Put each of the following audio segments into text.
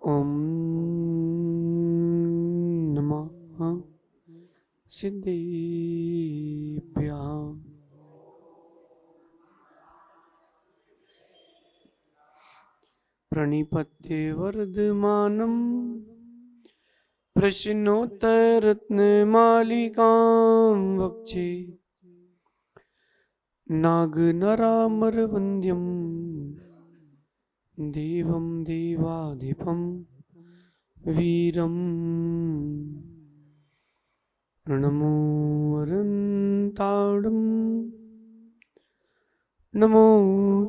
ओम नमः सिद्धेभ्यः। प्रणिपत्ये वर्धमानं प्रश्नोत्तररत्नमालिकां वक्षे नागनरामरवन्द्यं देवं देवाधिपं वीरम्। नमो अरन्ताडं नमो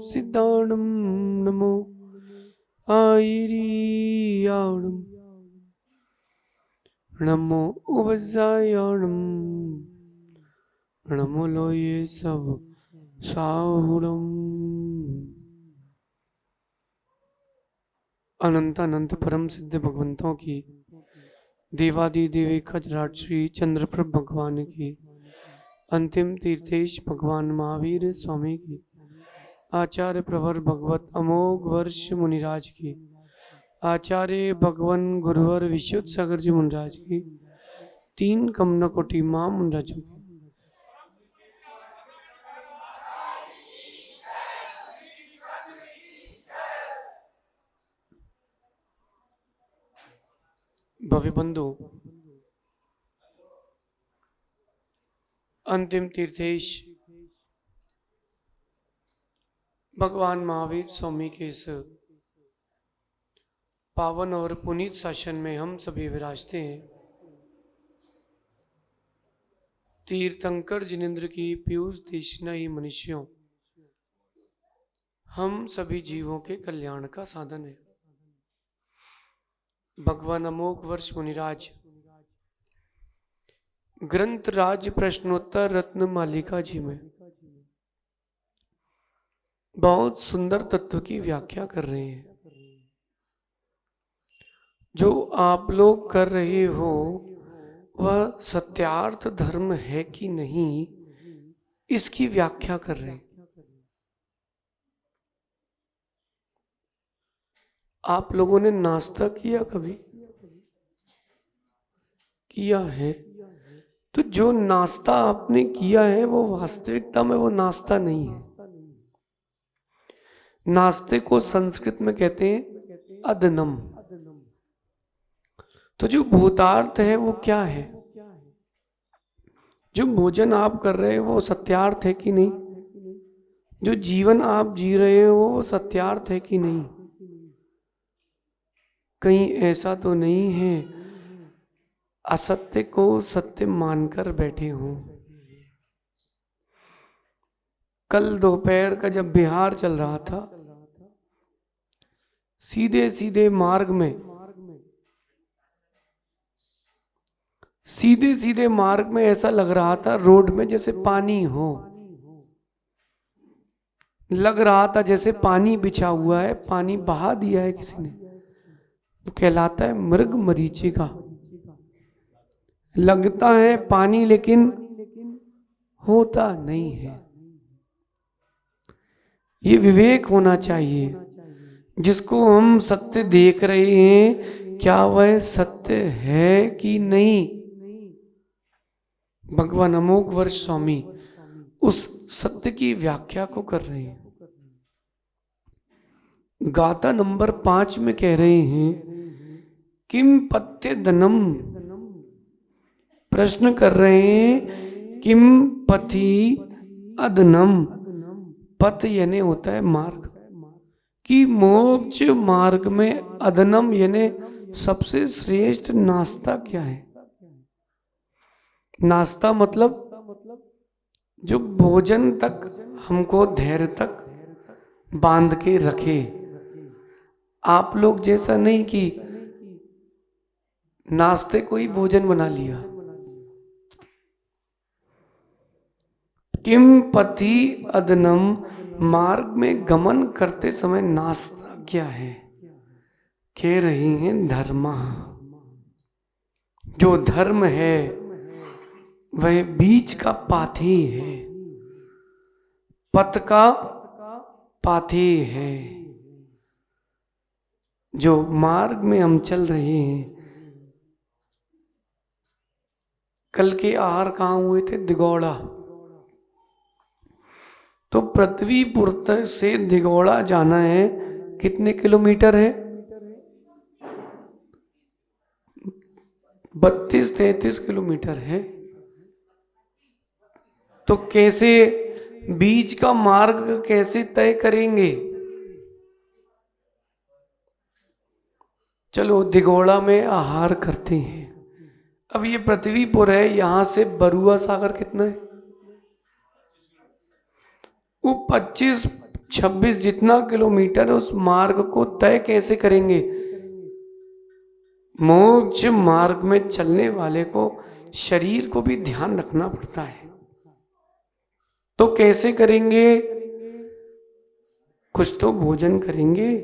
सिद्धाडं नमो आयिरियाडं नमो उवज्जायाडं नमो लोये सब साहुडम। अनंत अनंत परम सिद्ध भगवंतों की, देवादि देविका श्री चंद्रप्रभ भगवान की, अंतिम तीर्थेश भगवान महावीर स्वामी की, आचार्य प्रवर भगवत अमोघ वर्ष मुनिराज की, आचार्य भगवन गुरुवर विशुद्ध सागर जी मुनिराज की, तीन कमन कोटि मां मुनिराजों की। भव्य बंधु, अंतिम तीर्थेश भगवान महावीर स्वामी के इस पावन और पुनीत शासन में हम सभी विराजते हैं। तीर्थंकर जिनेन्द्र की पीयूष देशना ही मनुष्यों, हम सभी जीवों के कल्याण का साधन है। भगवान अमोघ वर्ष मुनिराज ग्रंथ राज प्रश्नोत्तर रत्न मालिका जी में बहुत सुंदर तत्व की व्याख्या कर रहे हैं। जो आप लोग कर रहे हो वह सत्यार्थ धर्म है कि नहीं, इसकी व्याख्या कर रहे हैं। आप लोगों ने नाश्ता किया कभी? किया है। तो जो नाश्ता आपने किया है वो वास्तविकता में वो नाश्ता नहीं है। नाश्ते को संस्कृत में कहते हैं अदनम। तो जो भूतार्थ है वो क्या है? जो भोजन आप कर रहे हो वो सत्यार्थ है कि नहीं? जो जीवन आप जी रहे हो वो सत्यार्थ है कि नहीं? कहीं ऐसा तो नहीं है असत्य को सत्य मानकर बैठे हो? कल दोपहर का जब बिहार चल रहा था, सीधे सीधे मार्ग में ऐसा लग रहा था रोड में जैसे पानी हो, लग रहा था जैसे पानी बिछा हुआ है, पानी बहा दिया है किसी ने। वो कहलाता है मृग मरीचिका। लगता है पानी लेकिन होता नहीं है। ये विवेक होना चाहिए। जिसको हम सत्य देख रहे हैं क्या वह सत्य है कि नहीं? भगवान अमोघ वर्ष स्वामी उस सत्य की व्याख्या को कर रहे हैं। गाथा नंबर 5 में कह रहे हैं किम पत्य धनम। प्रश्न कर रहे हैं किम पथि अदनम। पथ यानी होता है मार्ग, कि मोक्ष मार्ग में अदनम यानी सबसे श्रेष्ठ नाश्ता क्या है? नाश्ता मतलब जो भोजन तक हमको धैर्य तक बांध के रखे। आप लोग जैसा नहीं कि नाश्ते को ही भोजन बना लिया। किम पथि अदनम, मार्ग में गमन करते समय नाश्ता क्या है? कह रही हैं धर्म। जो धर्म है वह बीच का पाथी है, पथ का पाथी है। जो मार्ग में हम चल रहे हैं, कल के आहार कहाँ हुए थे? दिगौड़ा। तो पृथ्वीपुर से दिगौड़ा जाना है, कितने किलोमीटर है? 32-33 किलोमीटर है। तो कैसे बीच का मार्ग कैसे तय करेंगे? चलो दिगौड़ा में आहार करते हैं। अब ये पृथ्वीपुर है, यहां से बरुआ सागर कितना है? वो 25-26 जितना किलोमीटर, उस मार्ग को तय कैसे करेंगे? मोक्ष मार्ग में चलने वाले को शरीर को भी ध्यान रखना पड़ता है। तो कैसे करेंगे? कुछ तो भोजन करेंगे।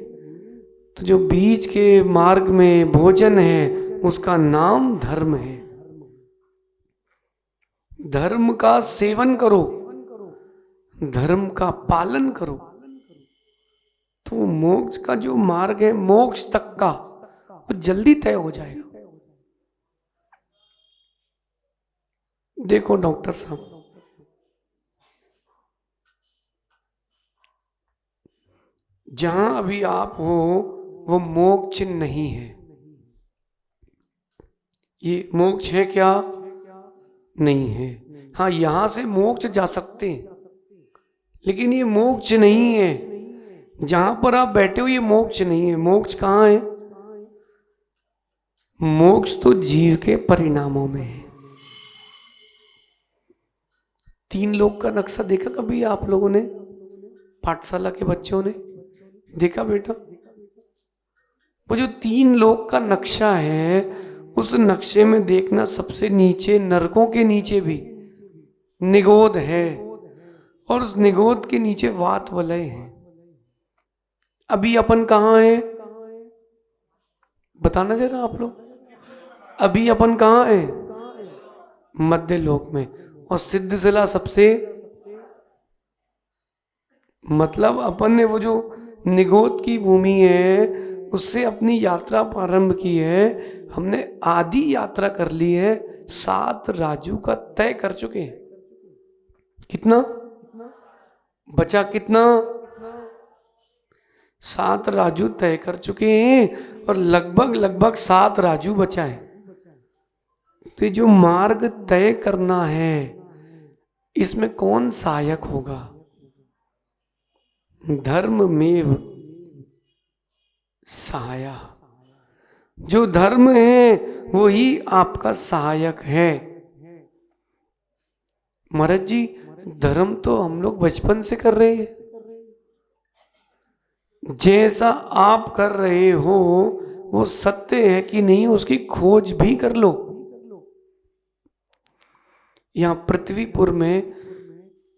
तो जो बीच के मार्ग में भोजन है उसका नाम धर्म है। धर्म का सेवन करो, धर्म का पालन करो, तो मोक्ष का जो मार्ग है, मोक्ष तक का, वो जल्दी तय हो जाएगा। देखो डॉक्टर साहब, जहां अभी आप हो वो मोक्ष नहीं है। ये मोक्ष है क्या? नहीं है। हाँ, यहां से मोक्ष जा सकते हैं, लेकिन ये मोक्ष नहीं है। जहां पर आप बैठे हो ये मोक्ष नहीं है। मोक्ष कहाँ है? मोक्ष तो जीव के परिणामों में है। 3 लोक का नक्शा देखा कभी आप लोगों ने? पाठशाला के बच्चों ने देखा बेटा? वो जो 3 लोक का नक्शा है, उस नक्शे में देखना, सबसे नीचे, नरकों के नीचे भी निगोद है, और उस निगोद के नीचे वात वलय है। अभी अपन कहाँ है? बताना जरा आप लोग, अभी अपन कहाँ है? मध्य लोक में। और सिद्धशिला सबसे, मतलब अपन ने वो जो निगोद की भूमि है उससे अपनी यात्रा प्रारंभ की है। हमने आधी यात्रा कर ली है, 7 राजू का तय कर चुके हैं। कितना बचा? कितना? 7 राजू तय कर चुके हैं, और लगभग 7 राजू बचा है। तो ये जो मार्ग तय करना है, इसमें कौन सहायक होगा? धर्ममेव सहाया। जो धर्म है वो ही आपका सहायक है। महाराज जी, धर्म तो हम लोग बचपन से कर रहे हैं। जैसा आप कर रहे हो वो सत्य है कि नहीं, उसकी खोज भी कर लो। यहाँ पृथ्वीपुर में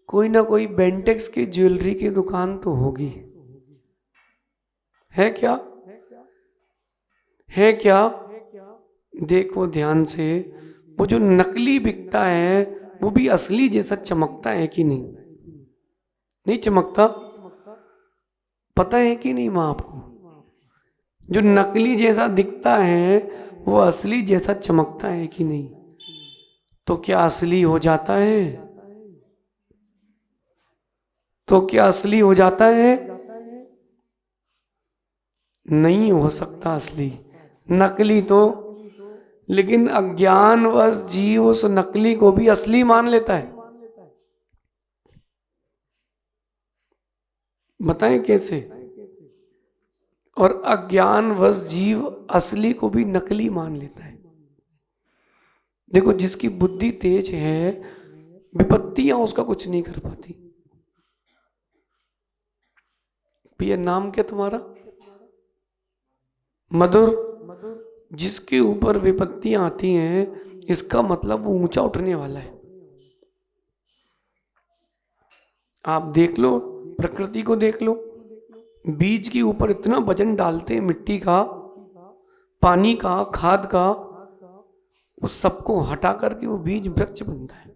कोई ना कोई बेंटेक्स की ज्वेलरी की दुकान तो होगी, है क्या? है क्या? देखो ध्यान से, वो जो नकली बिकता है वो भी असली जैसा चमकता है कि नहीं? नहीं चमकता? पता है कि नहीं मां आपको? जो नकली जैसा दिखता है वो असली जैसा चमकता है कि नहीं? तो क्या असली हो जाता है? तो क्या असली हो जाता है? नहीं हो सकता असली, नकली तो। लेकिन अज्ञानवश जीव उस नकली को भी असली मान लेता है। बताएं कैसे? और अज्ञानवश जीव असली को भी नकली मान लेता है। देखो, जिसकी बुद्धि तेज है, विपत्तियां उसका कुछ नहीं कर पाती। भैया नाम क्या तुम्हारा? मधुर। जिसके ऊपर विपत्तियां आती हैं, इसका मतलब वो ऊंचा उठने वाला है। आप देख लो, प्रकृति को देख लो, बीज के ऊपर इतना वजन डालते हैं, मिट्टी का, पानी का, खाद का, उस सबको हटा करके वो बीज वृक्ष बनता है।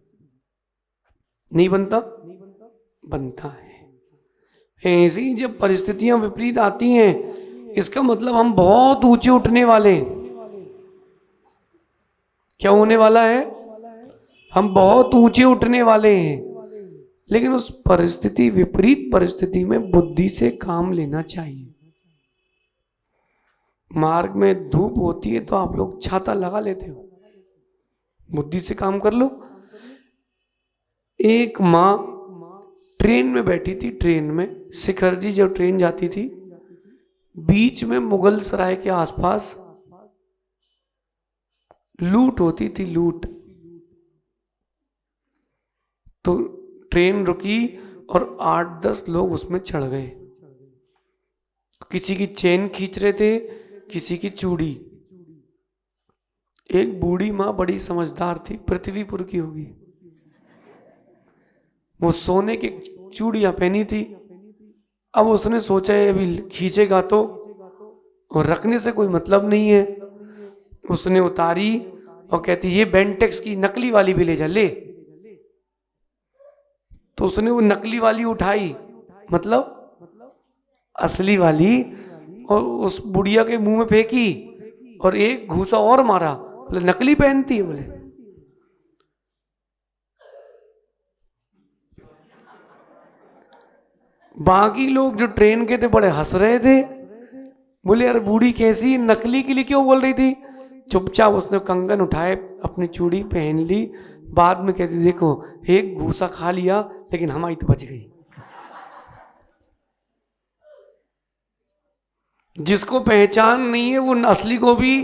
नहीं बनता? बनता है। ऐसे ही जब परिस्थितियां विपरीत आती हैं इसका मतलब हम बहुत ऊंचे उठने वाले हैं। क्या होने वाला है? हम बहुत ऊंचे उठने वाले हैं। लेकिन उस परिस्थिति, विपरीत परिस्थिति में बुद्धि से काम लेना चाहिए। मार्ग में धूप होती है तो आप लोग छाता लगा लेते हो, बुद्धि से काम कर लो। एक माँ ट्रेन में बैठी थी, ट्रेन में शिखर जी जब ट्रेन जाती थी, बीच में मुगल सराय के आसपास लूट होती थी, लूट। तो ट्रेन रुकी और 8-10 लोग उसमें चढ़ गए। किसी की चेन खींच रहे थे, किसी की चूड़ी। एक बूढ़ी माँ बड़ी समझदार थी, पृथ्वीपुर की होगी, वो सोने की चूड़ियां पहनी थी। अब उसने सोचा है अभी खींचेगा तो, और रखने से कोई मतलब नहीं है। उसने उतारी और कहती ये बेंटेक्स की नकली वाली भी ले जा, ले। तो उसने वो नकली वाली उठाई, मतलब असली वाली, और उस बुढ़िया के मुंह में फेंकी और एक घूसा और मारा। बोले नकली पहनती है? बोले बाकी लोग जो ट्रेन के थे बड़े हंस रहे थे। बोले यार बूढ़ी कैसी, नकली के लिए क्यों बोल रही थी? चुपचाप उसने कंगन उठाए, अपनी चूड़ी पहन ली। बाद में कहती देखो एक घूसा खा लिया लेकिन हमारी तो बच गई। जिसको पहचान नहीं है वो असली को भी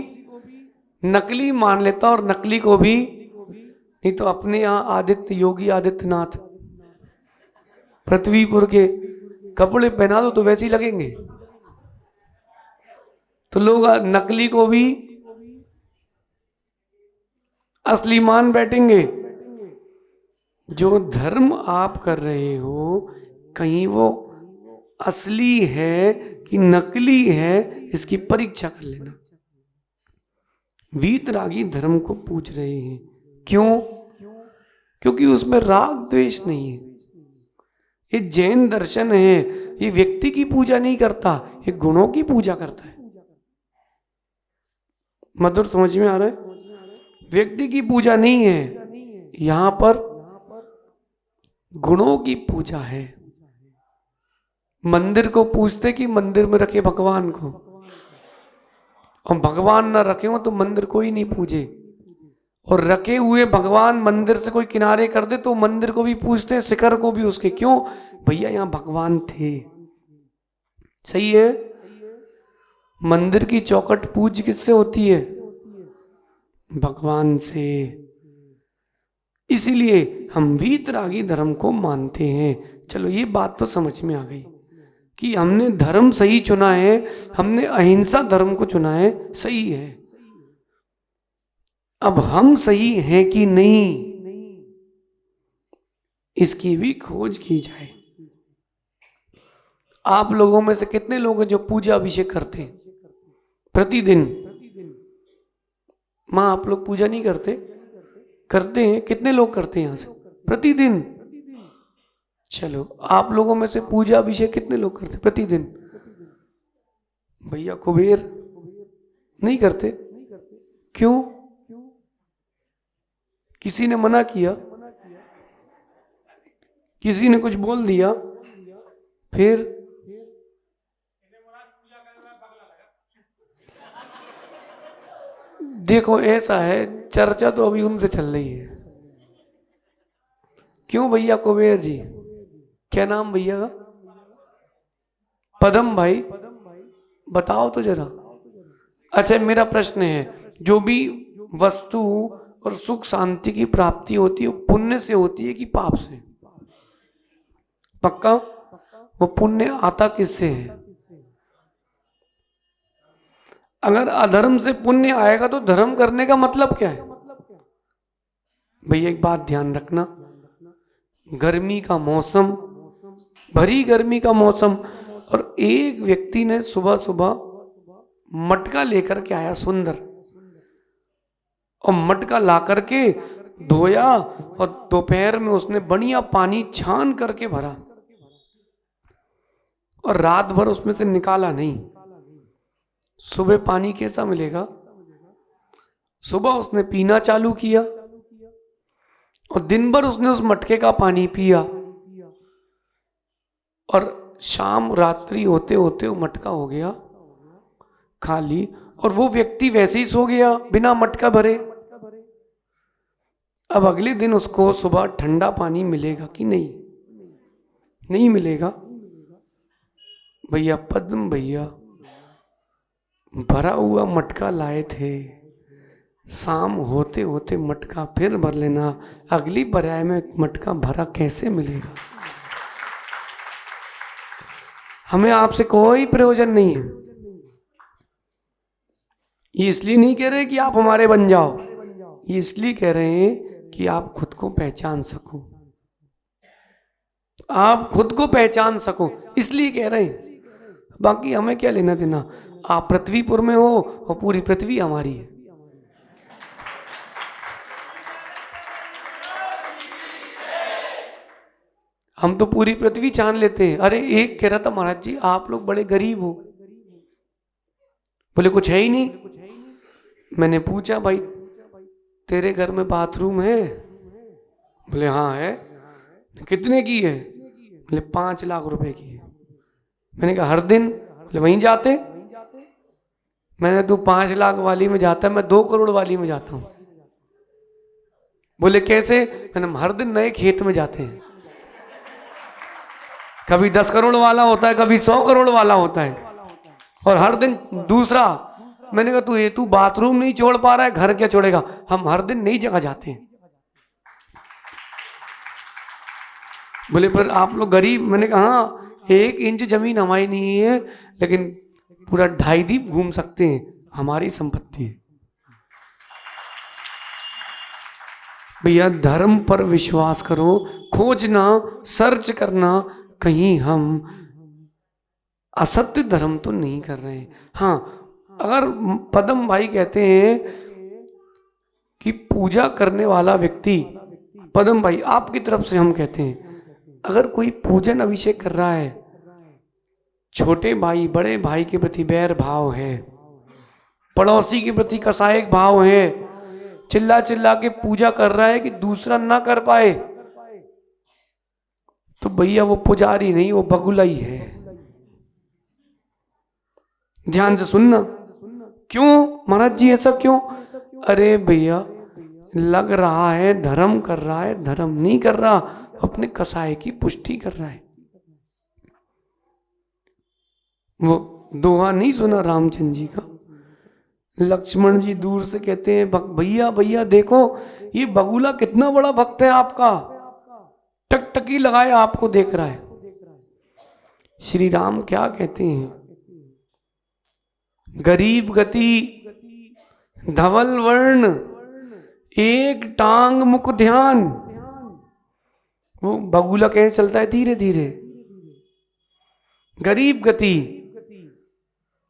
नकली मान लेता, और नकली को भी। नहीं तो अपने यहाँ आदित्य, योगी आदित्यनाथ, पृथ्वीपुर के कपड़े पहना दो तो वैसे ही लगेंगे। तो लोग नकली को भी असली मान बैठेंगे। जो धर्म आप कर रहे हो, कहीं वो असली है कि नकली है, इसकी परीक्षा कर लेना। वीतरागी धर्म को पूछ रहे हैं, क्यों? क्योंकि उसमें राग द्वेष नहीं है। ये जैन दर्शन है, ये व्यक्ति की पूजा नहीं करता, ये गुणों की पूजा करता है। मधुर समझ में आ रहा है? व्यक्ति की पूजा नहीं है, यहां पर गुणों की पूजा है। मंदिर को पूछते कि मंदिर में रखे भगवान को, और भगवान ना रखे हो तो मंदिर कोई नहीं पूजे। और रखे हुए भगवान मंदिर से कोई किनारे कर दे तो मंदिर को भी पूछते हैं, शिखर को भी उसके। क्यों? भैया यहाँ भगवान थे। सही है? मंदिर की चौखट पूज किससे होती है? भगवान से। इसीलिए हम वीतरागी धर्म को मानते हैं। चलो ये बात तो समझ में आ गई कि हमने धर्म सही चुना है, हमने अहिंसा धर्म को चुना है, सही है। अब हम सही हैं कि नहीं, इसकी भी खोज की जाए। आप लोगों में से कितने लोग हैं जो पूजा अभिषेक करते हैं प्रतिदिन? माँ आप लोग पूजा नहीं करते? करते हैं। कितने लोग करते हैं यहां से प्रतिदिन? चलो आप लोगों में से पूजा अभिषेक कितने लोग करते प्रतिदिन? भैया कुबेर नहीं करते। क्यों? किसी ने मना किया, किसी ने कुछ बोल दिया, फिर देखो ऐसा है, चर्चा तो अभी उनसे चल रही है। क्यों भैया कुबेर जी? क्या नाम भैया का? पदम भाई, बताओ तो जरा। अच्छा मेरा प्रश्न है, जो भी वस्तु और सुख शांति की प्राप्ति होती है वो पुण्य से होती है कि पाप से? पक्का? वो पुण्य आता किससे है? अगर अधर्म से पुण्य आएगा तो धर्म करने का मतलब क्या है? भैया एक बात ध्यान रखना, गर्मी का मौसम, भरी गर्मी का मौसम, और एक व्यक्ति ने सुबह सुबह मटका लेकर के आया सुंदर, और मटका ला करके धोया और दोपहर में उसने बढ़िया पानी छान करके भरा और रात भर उसमें से निकाला नहीं। सुबह पानी कैसा मिलेगा? सुबह उसने पीना चालू किया और दिन भर उसने उस मटके का पानी पिया, और शाम रात्रि होते होते वो मटका हो गया खाली, और वो व्यक्ति वैसे ही सो गया बिना मटका भरे। अब अगले दिन उसको सुबह ठंडा पानी मिलेगा कि नहीं? नहीं मिलेगा। भैया पद्म भैया भरा हुआ मटका लाए थे, शाम होते होते मटका फिर भर लेना, अगली पर्याय में मटका भरा कैसे मिलेगा? हमें आपसे कोई प्रयोजन नहीं है। ये इसलिए नहीं कह रहे कि आप हमारे बन जाओ, ये इसलिए कह रहे हैं कि आप खुद को पहचान सको, आप खुद को पहचान सको, इसलिए कह रहे हैं। बाकी हमें क्या लेना देना? आप पृथ्वीपुर में हो और पूरी पृथ्वी हमारी है। हम तो पूरी पृथ्वी छान लेते हैं। अरे एक कह रहा था, महाराज जी आप लोग बड़े गरीब हो। बोले कुछ है ही नहीं। मैंने पूछा भाई तेरे घर में बाथरूम है? बोले हाँ है। कितने की है? बोले 5 लाख रुपए की है। मैंने कहा हर दिन? बोले वहीं जाते। मैंने तू 5 लाख वाली में जाता है, मैं 2 करोड़ वाली में जाता हूं। बोले कैसे? मैंने हर दिन नए खेत में जाते हैं, कभी 10 करोड़ वाला होता है, कभी 100 करोड़ वाला होता है, और हर दिन दूसरा। मैंने कहा तू बाथरूम नहीं छोड़ पा रहा है, घर क्या छोड़ेगा? हम हर दिन नई जगह जाते हैं। बोले पर आप लोग गरीब। मैंने कहा हाँ, 1 इंच जमीन हमारी नहीं है, लेकिन पूरा 2.5 द्वीप घूम सकते हैं, हमारी संपत्ति है। भैया धर्म पर विश्वास करो, खोजना, सर्च करना, कहीं हम असत्य धर्म तो नहीं कर रहे हैं। हाँ, अगर पद्म भाई कहते हैं कि पूजा करने वाला व्यक्ति, पद्म भाई आपकी तरफ से हम कहते हैं, अगर कोई पूजन अभिषेक कर रहा है, छोटे भाई बड़े भाई के प्रति बैर भाव है, पड़ोसी के प्रति कसायक भाव है, चिल्ला चिल्ला के पूजा कर रहा है कि दूसरा ना कर पाए, तो भैया वो पुजारी नहीं, वो बगुला ही है। ध्यान से सुनना। क्यों महाराज जी ऐसा क्यों? अरे भैया लग रहा है धर्म कर रहा है, धर्म नहीं कर रहा, अपने कसाय की पुष्टि कर रहा है। वो दोहा नहीं सुना रामचंद्र जी का? लक्ष्मण जी दूर से कहते हैं भैया भैया देखो ये बगुला कितना बड़ा भक्त है आपका, टकटकी लगाए आपको देख रहा है। श्री राम क्या कहते हैं? गरीब गति धवल वर्ण, एक टांग मुख ध्यान। वो बगुला कैसे चलता है? धीरे धीरे। गरीब गति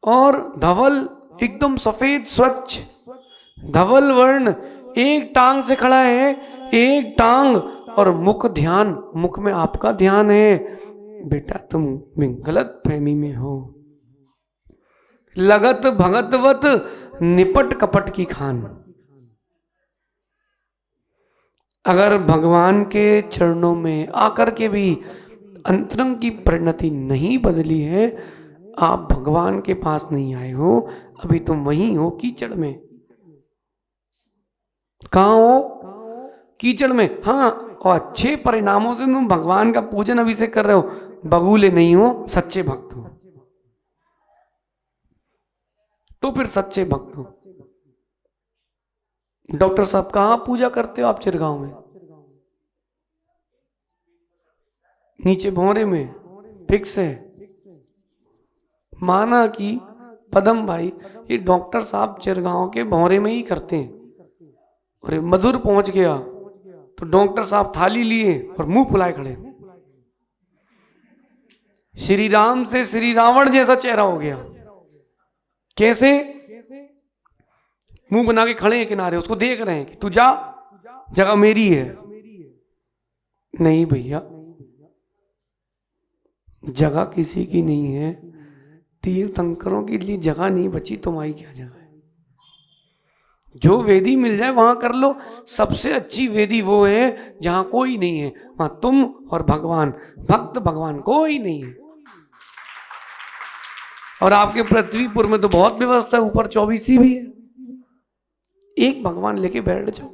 और धवल एकदम सफेद स्वच्छ, धवल वर्ण, एक टांग से खड़ा है, एक टांग, और मुख ध्यान, मुख में आपका ध्यान है। बेटा तुम गलत फहमी में हो। लगत भगतवत निपट कपट की खान। अगर भगवान के चरणों में आकर के भी अंतरंग की परिणति नहीं बदली है, आप भगवान के पास नहीं आए हो, अभी तुम वहीं हो कीचड़ में। कहाँ हो? कीचड़ में। हाँ, और अच्छे परिणामों से तुम भगवान का पूजन अभिषेक कर रहे हो, बगुले नहीं हो, सच्चे भक्त हो। तो फिर सच्चे भक्त हो। डॉक्टर साहब कहाँ पूजा करते हो आप? चिरगांव में, नीचे भौरे में फिक्स है। माना कि पद्म भाई ये डॉक्टर साहब चिरगांव के भौरे में ही करते हैं, और मधुर पहुंच गया तो डॉक्टर साहब थाली लिए और मुंह फुलाए खड़े। श्री राम से श्री रावण जैसा चेहरा हो गया। कैसे? मुंह बना के खड़े हैं किनारे, उसको देख रहे हैं कि तू जा, जगह मेरी है। नहीं भैया, जगह किसी की नहीं है, तीर्थंकरों के लिए जगह नहीं बची, तुम्हारी क्या जगह है? जो वेदी मिल जाए वहां कर लो। सबसे अच्छी वेदी वो है जहां कोई नहीं है, वहां तुम और भगवान, भक्त भगवान, कोई नहीं है। और आपके पृथ्वीपुर में तो बहुत व्यवस्था है, ऊपर 24 भी है, एक भगवान लेके बैठ जाओ।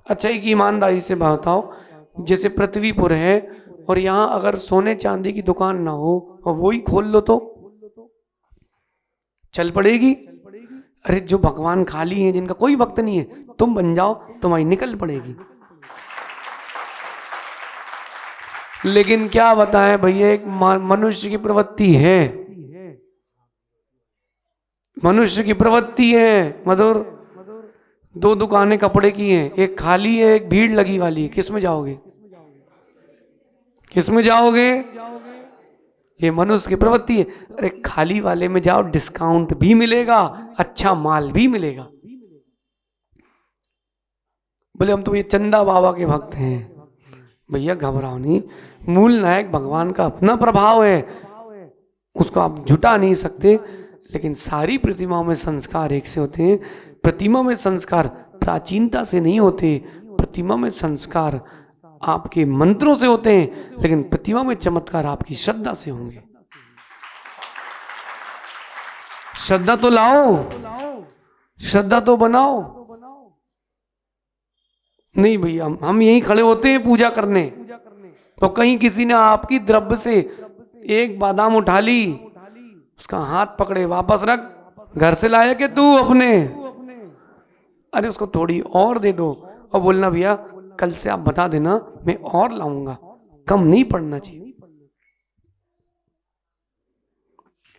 अच्छा, एक ईमानदारी से बताओ, जैसे पृथ्वीपुर है और यहाँ अगर सोने चांदी की दुकान ना हो और वो ही खोल लो तो चल पड़ेगी? अरे जो भगवान खाली हैं, जिनका कोई वक्त नहीं है, तुम बन जाओ, तुम्हारी निकल पड़ेगी। लेकिन क्या बताएं भैया, एक मनुष्य की प्रवृत्ति है, मनुष्य की प्रवृत्ति है मधुर। 2 दुकानें कपड़े की हैं, एक खाली है, एक भीड़ लगी वाली है, किस में जाओगे? किस में जाओगे? ये मनुष्य की प्रवृत्ति है। अरे खाली वाले में जाओ, डिस्काउंट भी मिलेगा, अच्छा माल भी मिलेगा। बोले हम तो ये चंदा बाबा के भक्त हैं। भैया घबराओ नहीं, मूल नायक भगवान का अपना प्रभाव है, उसको आप झुटा नहीं सकते। लेकिन सारी प्रतिमाओं में संस्कार एक से होते हैं। प्रतिमा में संस्कार प्राचीनता से नहीं होते, प्रतिमा में संस्कार आपके मंत्रों से होते हैं, लेकिन प्रतिमा में चमत्कार आपकी श्रद्धा से होंगे। श्रद्धा तो लाओ, श्रद्धा तो बनाओ। नहीं भैया, हम यहीं खड़े होते हैं पूजा करने, तो कहीं किसी ने आपकी द्रव्य से एक बादाम उठा ली, उसका हाथ पकड़े, वापस रख, घर से लाया कि तू अपने? अरे उसको थोड़ी और दे दो और बोलना भैया कल से आप बता देना, मैं और लाऊंगा, कम नहीं पड़ना चाहिए।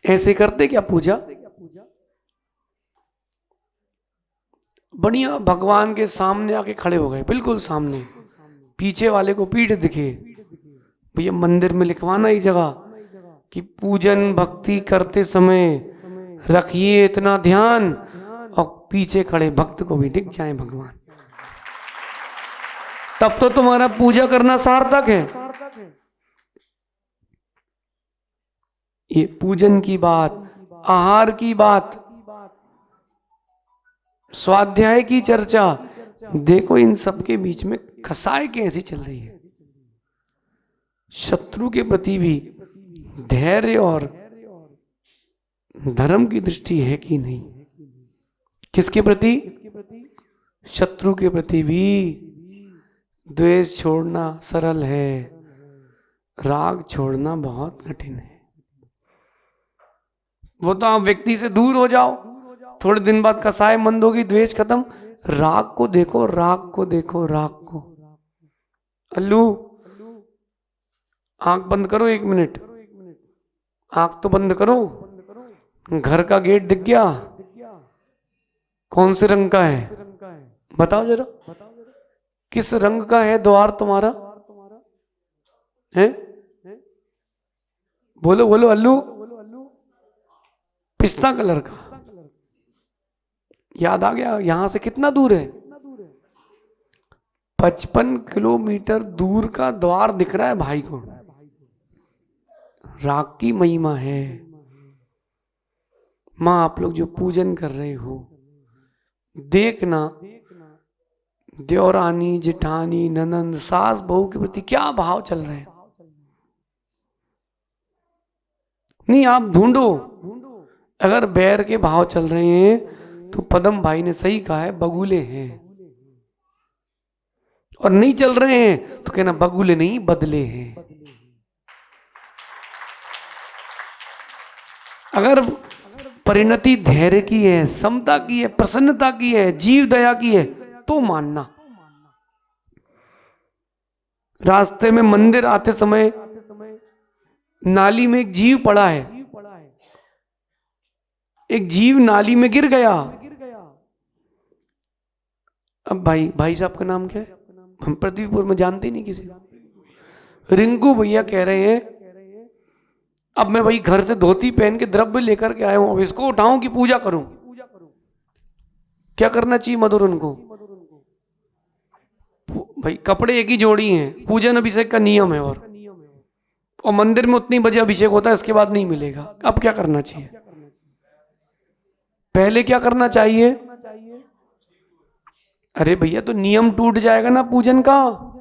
ऐसे करते क्या पूजा? बढ़िया भगवान के सामने आके खड़े हो गए, बिल्कुल सामने, पीछे वाले को पीठ दिखे। भैया मंदिर में लिखवाना ही जगह कि पूजन भक्ति करते समय रखिए इतना ध्यान, और पीछे खड़े भक्त को भी दिख जाए भगवान, तब तो तुम्हारा पूजा करना सार्थक है। ये पूजन की बात, आहार की बात, स्वाध्याय की चर्चा, देखो इन सबके बीच में खसाए कैसी चल रही है। शत्रु के प्रति भी धैर्य और धर्म की दृष्टि है कि नहीं? किसके प्रति? शत्रु के प्रति भी द्वेष छोड़ना सरल है, राग छोड़ना बहुत कठिन है। वो तो आप व्यक्ति से दूर हो जाओ, थोड़े दिन बाद कसाय मंद होगी, द्वेष खत्म, राग को देखो, राग को देखो, राग को। अल्लू आंख बंद करो 1 मिनट, आंख तो बंद करो। घर का गेट दिख गया, कौन से रंग का है बताओ जरा, किस रंग का है द्वार तुम्हारा है? बोलो बोलो अल्लू। पिस्ता कलर का। याद आ गया यहां से कितना दूर है? 55 किलोमीटर दूर का द्वार दिख रहा है भाई को। राग की महिमा है। मां आप लोग जो पूजन कर रहे हो, देखना देवरानी जेठानी ननंद सास बहू के प्रति क्या भाव चल रहे हैं। नहीं आप ढूंढो, अगर बैर के भाव चल रहे हैं तो पदम भाई ने सही कहा है, बगुले हैं। और नहीं चल रहे हैं तो कहना बगुले नहीं बदले हैं। अगर परिणति धैर्य की है, समता की है, प्रसन्नता की है, जीव दया की है तो मानना। रास्ते में मंदिर आते समय नाली में एक जीव पड़ा है, एक जीव नाली में गिर गया। अब भाई साहब का नाम क्या है? हम पृथ्वीपुर में जानते नहीं किसी। रिंकू भैया कह रहे हैं अब मैं भाई घर से धोती पहन के द्रव्य लेकर के आया हूं, अब इसको उठाऊं कि पूजा करूं? क्या करना चाहिए मधुर उनको? भाई कपड़े एक ही जोड़ी हैं, पूजन अभिषेक का नियम है और मंदिर में उतनी बजे अभिषेक होता है, इसके बाद नहीं मिलेगा। अब क्या करना चाहिए? पहले क्या करना चाहिए? अरे भैया तो नियम टूट जाएगा ना पूजन का।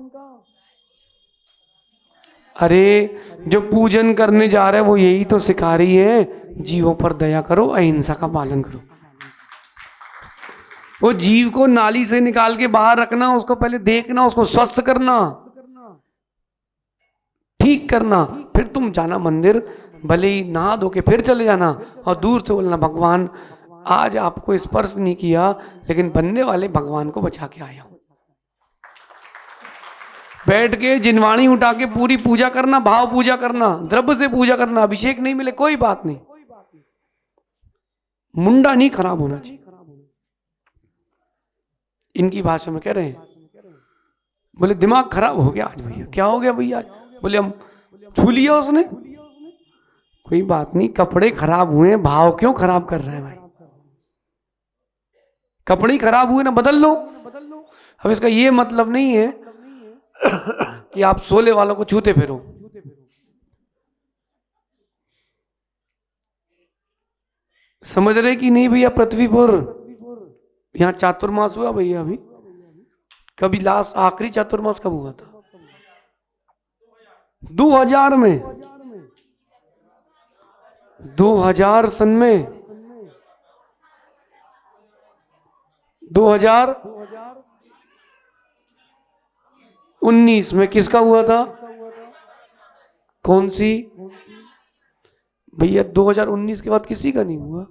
अरे जो पूजन करने जा रहा है वो यही तो सिखा रही है, जीवों पर दया करो, अहिंसा का पालन करो। वो जीव को नाली से निकाल के बाहर रखना, उसको पहले देखना, उसको स्वस्थ करना, ठीक करना, फिर तुम जाना मंदिर, भले ही नहा धो के फिर चले जाना और दूर से बोलना भगवान आज आपको स्पर्श नहीं किया, लेकिन बनने वाले भगवान को बचा के आया हूं। बैठ के जिनवाणी उठा के पूरी पूजा करना, भाव पूजा करना, द्रव्य से पूजा करना। अभिषेक नहीं मिले कोई बात नहीं, मुंडा नहीं खराब होना चाहिए। इनकी भाषा में कह रहे हैं, बोले दिमाग खराब हो गया आज भैया। क्या हो गया भैया? बोले हम छू लिया उसने। कोई बात नहीं, कपड़े खराब हुए, भाव क्यों खराब कर रहे हैं भाई? कपड़े ही खराब हुए ना, बदल लो। अब इसका ये मतलब नहीं है कि आप सोले वालों को छूते फिरो। समझ रहे कि नहीं भैया? पृथ्वीपुर यहाँ चातुर्मास हुआ भैया अभी? कभी लास्ट आखिरी चातुर्मास कब हुआ था? 2000 में, 2000 सन में, 2019 में किसका हुआ था? कौन सी भैया? 2019 के बाद किसी का नहीं हुआ।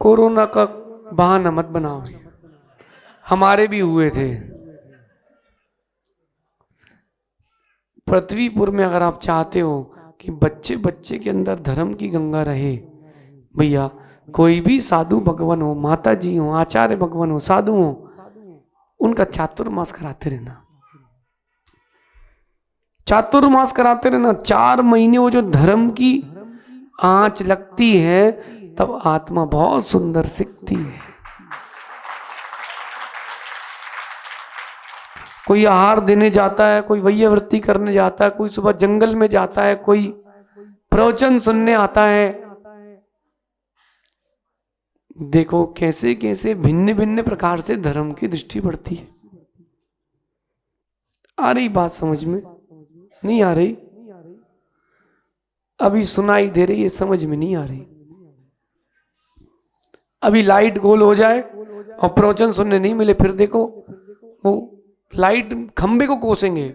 कोरोना का बहाना मत बनाओ, हमारे भी हुए थे। पृथ्वीपुर में अगर आप चाहते हो कि बच्चे बच्चे के अंदर धर्म की गंगा रहे, भैया कोई भी साधु भगवान हो, माता जी हो, आचार्य भगवान हो, साधु हो, उनका चातुर्मास कराते रहना, चातुर्मास कराते रहना। 4 महीने वो जो धर्म की आंच लगती है, तब आत्मा बहुत सुंदर सीखती है। कोई आहार देने जाता है, कोई वैयावृत्ति करने जाता है, कोई सुबह जंगल में जाता है, कोई प्रवचन सुनने आता है। देखो कैसे कैसे भिन्न भिन्न प्रकार से धर्म की दृष्टि बढ़ती है। आ रही बात समझ में? नहीं आ रही? अभी सुनाई दे रही है, समझ में नहीं आ रही। अभी लाइट गोल हो जाए और प्रवचन सुनने नहीं मिले, फिर देखो वो लाइट खंबे को कोसेंगे।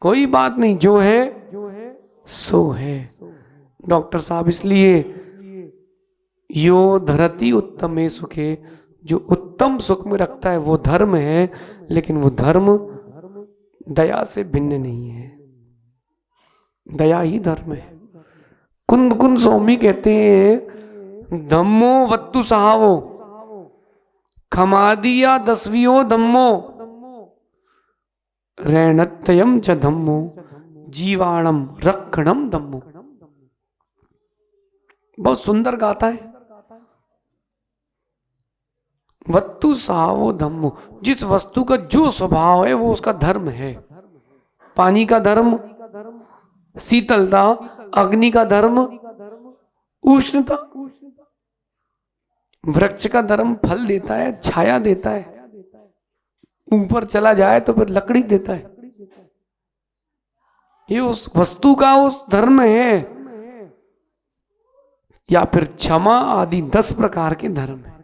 कोई बात नहीं, जो है सो है। डॉक्टर साहब इसलिए यो धरती उत्तमे सुखे, जो उत्तम सुख में रखता है वो धर्म है, लेकिन वो धर्म दया से भिन्न नहीं है। दया ही धर्म है। कुंद कुंद स्वामी कहते हैं, धम्मो वत्तु सहावो, खमादिया 10वीं धम्मो, रैणत्ययम च धम्मो, जीवाणम रक्षणम धम्मो। बहुत सुंदर गाता है। वत्तु सहावो धम्मो, जिस वस्तु का जो स्वभाव है वो उसका धर्म है। पानी का धर्म शीतलता, अग्नि का धर्म उष्णता, वृक्ष का धर्म फल देता है, छाया देता है, ऊपर चला जाए तो फिर लकड़ी देता है। ये उस वस्तु का उस धर्म है। या फिर क्षमा आदि 10 प्रकार के धर्म है।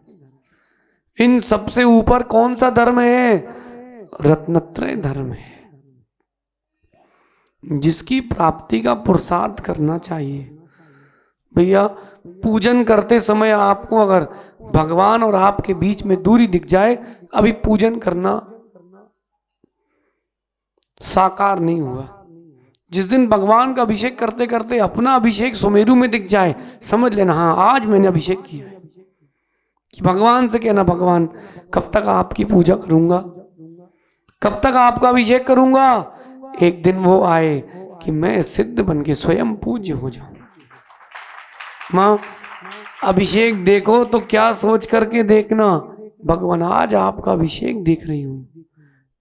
इन सबसे ऊपर कौन सा धर्म है? रत्नत्रय धर्म है, जिसकी प्राप्ति का पुरुषार्थ करना चाहिए। भैया पूजन करते समय आपको अगर भगवान और आपके बीच में दूरी दिख जाए, अभी पूजन करना साकार नहीं हुआ। जिस दिन भगवान का अभिषेक करते करते अपना अभिषेक सुमेरु में दिख जाए, समझ लेना हाँ आज मैंने अभिषेक किया है। कि भगवान से कहना, भगवान कब तक आपकी पूजा करूंगा, कब तक आपका अभिषेक करूंगा। एक दिन वो आए कि मैं सिद्ध बन के स्वयं पूज्य हो जाऊं। माँ अभिषेक देखो तो क्या सोच करके देखना, भगवान आज आपका अभिषेक देख रही हूं,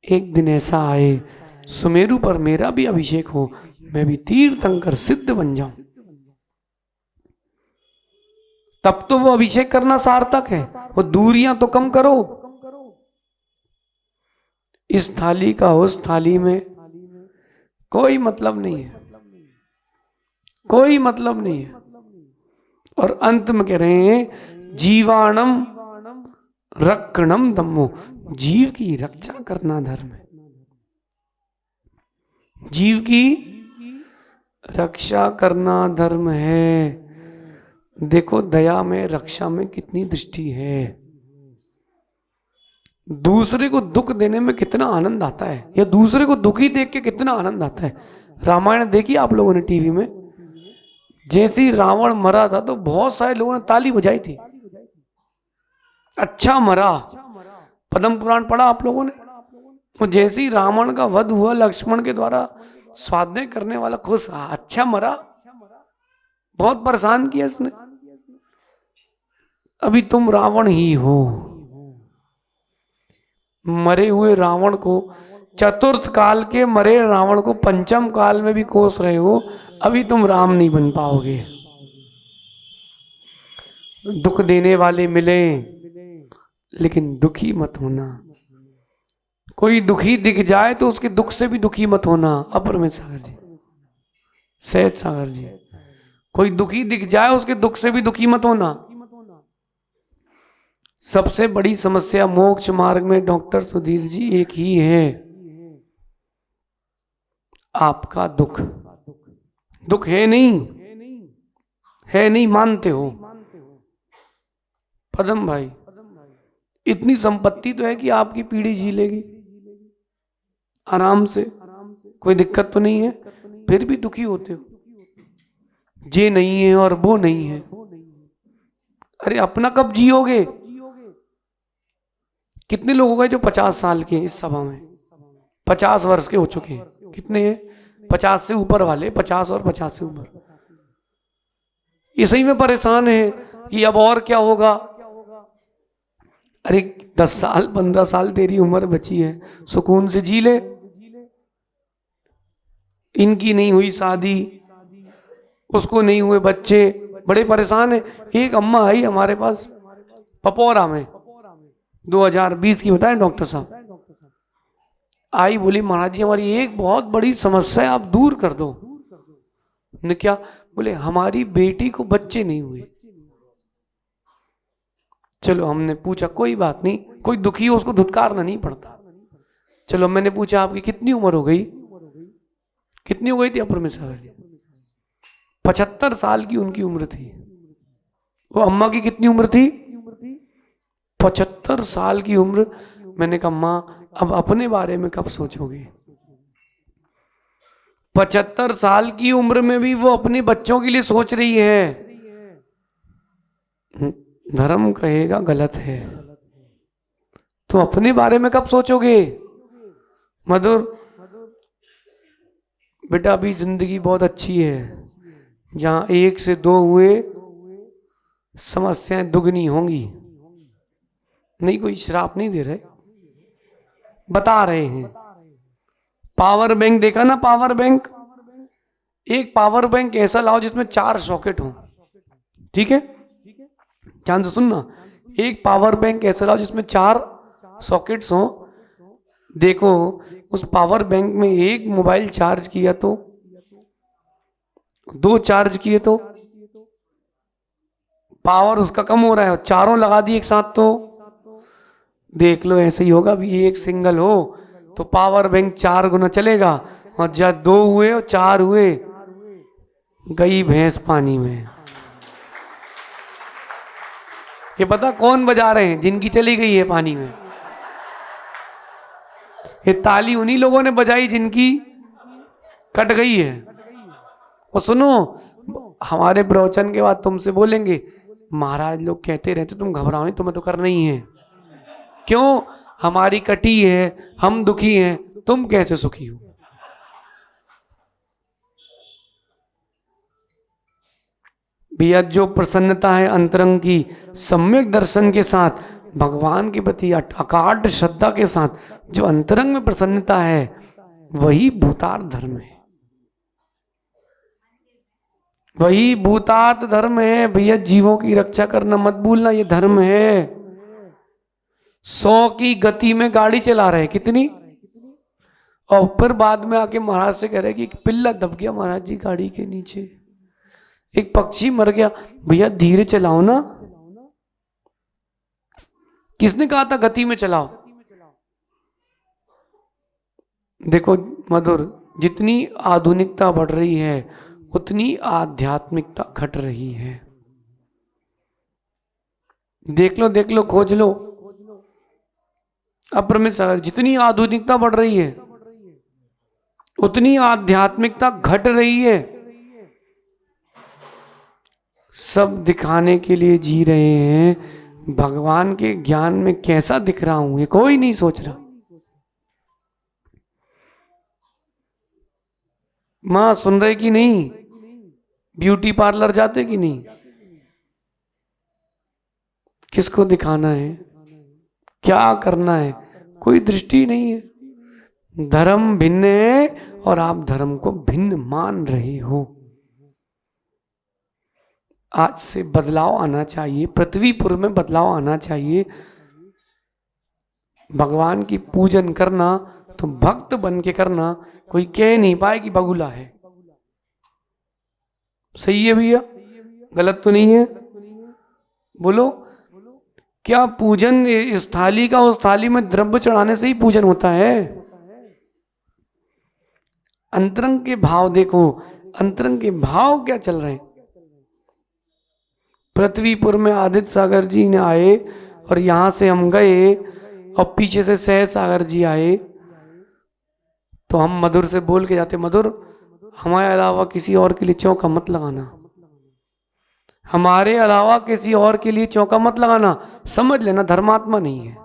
एक दिन ऐसा आए सुमेरु पर मेरा भी अभिषेक हो, मैं भी तीर्थंकर सिद्ध बन जाऊं, तब तो वो अभिषेक करना सार्थक है। वो दूरियां तो कम करो। इस थाली का उस थाली में कोई मतलब नहीं है, कोई मतलब नहीं है। और अंत में कह रहे हैं जीवाणम रक्षणम धम्मो, जीव की रक्षा करना धर्म है। जीव की रक्षा करना धर्म है। देखो दया में, रक्षा में कितनी दृष्टि है। दूसरे को दुख देने में कितना आनंद आता है, या दूसरे को दुखी देख के कितना आनंद आता है। रामायण देखी आप लोगों ने टीवी में, जैसे ही रावण मरा था तो बहुत सारे लोगों ने ताली बजाई थी, अच्छा मरा। पद्म पुराण पढ़ा आप लोगों ने? वो जैसे ही रावण का वध हुआ लक्ष्मण के द्वारा, स्वाध्याय करने वाला खुश, अच्छा मरा। बहुत परेशान किया इसने। अभी तुम रावण ही हो। मरे हुए रावण को, चतुर्थ काल के मरे रावण को पंचम काल में भी कोस रहे हो, अभी तुम राम नहीं बन पाओगे। दुख देने वाले मिले, लेकिन दुखी मत होना। कोई दुखी दिख जाए तो उसके दुख से भी दुखी मत होना। अपरमेश सागर जी, सहज सागर जी, कोई दुखी दिख जाए उसके दुख से भी दुखी मत होना। सबसे बड़ी समस्या मोक्ष मार्ग में डॉक्टर सुधीर जी एक ही है, आपका दुख। दुख है नहीं, है नहीं मानते हो। पदम भाई, इतनी संपत्ति तो है कि आपकी पीढ़ी जी लेगी आराम से, कोई दिक्कत तो नहीं है, फिर भी दुखी होते हो। ये नहीं है और वो नहीं है। अरे अपना कब जियोगे? कितने लोग हो गए जो 50 साल के इस सभा में, 50 वर्ष के हो चुके हैं? कितने हैं? 50 से ऊपर वाले, 50 और 50 से ऊपर। ये सही में परेशान है कि अब और क्या होगा। अरे 10 साल 15 साल तेरी उम्र बची है, सुकून से जी ले। इनकी नहीं हुई शादी, उसको नहीं हुए बच्चे, बड़े परेशान है। एक अम्मा आई हमारे पास पपौरा में, 2020 की बताएं डॉक्टर साहब, आई, बोली महाराज जी हमारी एक बहुत बड़ी समस्या है, आप दूर कर दो। ने क्या? बोले हमारी बेटी को बच्चे नहीं हुए। चलो हमने पूछा, कोई बात नहीं, कोई दुखी हो उसको धुतकारना नहीं पड़ता। चलो मैंने पूछा आपकी कितनी उम्र हो गई? कितनी हो गई थी अपरमेश सागर जी? 75 साल की उनकी उम्र थी। वो अम्मा की कितनी उम्र थी? 75 साल की उम्र। मैंने कहा माँ अब अपने बारे में कब सोचोगे? 75 साल की उम्र में भी वो अपने बच्चों के लिए सोच रही है। धर्म कहेगा गलत है, तो अपने बारे में कब सोचोगे? मधुर बेटा अभी जिंदगी बहुत अच्छी है, जहां 1 से 2 हुए समस्याएं दुगनी होंगी। नहीं, कोई श्राप नहीं दे रहे, बता रहे हैं। पावर बैंक देखा ना? पावर बैंक, एक पावर बैंक ऐसा लाओ जिसमें 4 सॉकेट हो, ठीक है? ध्यान से सुनना, एक पावर बैंक ऐसा लाओ जिसमें 4 सॉकेट्स हो। देखो उस पावर बैंक में एक मोबाइल चार्ज किया तो, 2 चार्ज किए तो पावर उसका कम हो रहा है, चारों लगा दिए एक साथ तो देख लो ऐसे ही होगा। अभी एक सिंगल हो तो पावर बैंक 4 गुना चलेगा, और जब 2 हुए और 4 हुए, गई भैंस पानी में। ये पता कौन बजा रहे हैं? जिनकी चली गई है पानी में। ये ताली उन्हीं लोगों ने बजाई जिनकी कट गई है। और सुनो, हमारे प्रवचन के बाद तुमसे बोलेंगे महाराज लोग कहते रहते तुम घबराओ नहीं, तुम्हें तो करना ही है। क्यों? हमारी कटी है, हम दुखी हैं, तुम कैसे सुखी हो? भैया जो प्रसन्नता है अंतरंग की, सम्यक दर्शन के साथ, भगवान के प्रति अकाट श्रद्धा के साथ जो अंतरंग में प्रसन्नता है वही भूतार्थ धर्म है, वही भूतार्थ धर्म है भैया। जीवों की रक्षा करना मत भूलना, ये धर्म है। 100 की गति में गाड़ी चला रहे, कितनी, और फिर बाद में आके महाराज से कह रहे कि एक पिल्ला दब गया महाराज जी गाड़ी के नीचे, एक पक्षी मर गया। भैया धीरे चलाओ ना, किसने कहा था गति में चलाओ। देखो मधुर, जितनी आधुनिकता बढ़ रही है उतनी आध्यात्मिकता घट रही है। देख लो खोज लो। अप्रमित सागर, जितनी आधुनिकता बढ़ रही है उतनी आध्यात्मिकता घट रही है। सब दिखाने के लिए जी रहे हैं, भगवान के ज्ञान में कैसा दिख रहा हूं ये कोई नहीं सोच रहा। मां सुन रहे कि नहीं, ब्यूटी पार्लर जाते कि नहीं, किसको दिखाना है, क्या करना है, कोई दृष्टि नहीं है। धर्म भिन्न है और आप धर्म को भिन्न मान रहे हो। आज से बदलाव आना चाहिए, पृथ्वीपुर में बदलाव आना चाहिए। भगवान की पूजन करना तो भक्त बन के करना, कोई कह नहीं पाए कि बगुला है। सही है भैया, गलत तो नहीं है, बोलो। क्या पूजन इस थाली का उस थाली में द्रव्य चढ़ाने से ही पूजन होता है? अंतरंग के भाव देखो, अंतरंग के भाव क्या चल रहे हैं। पृथ्वीपुर में आदित्य सागर जी ने आए और यहां से हम गए और पीछे से सहज सागर जी आए, तो हम मधुर से बोल के जाते, मधुर हमारे अलावा किसी और के लिए चौका मत लगाना, हमारे अलावा किसी और के लिए चौका मत लगाना। समझ लेना धर्मात्मा नहीं है,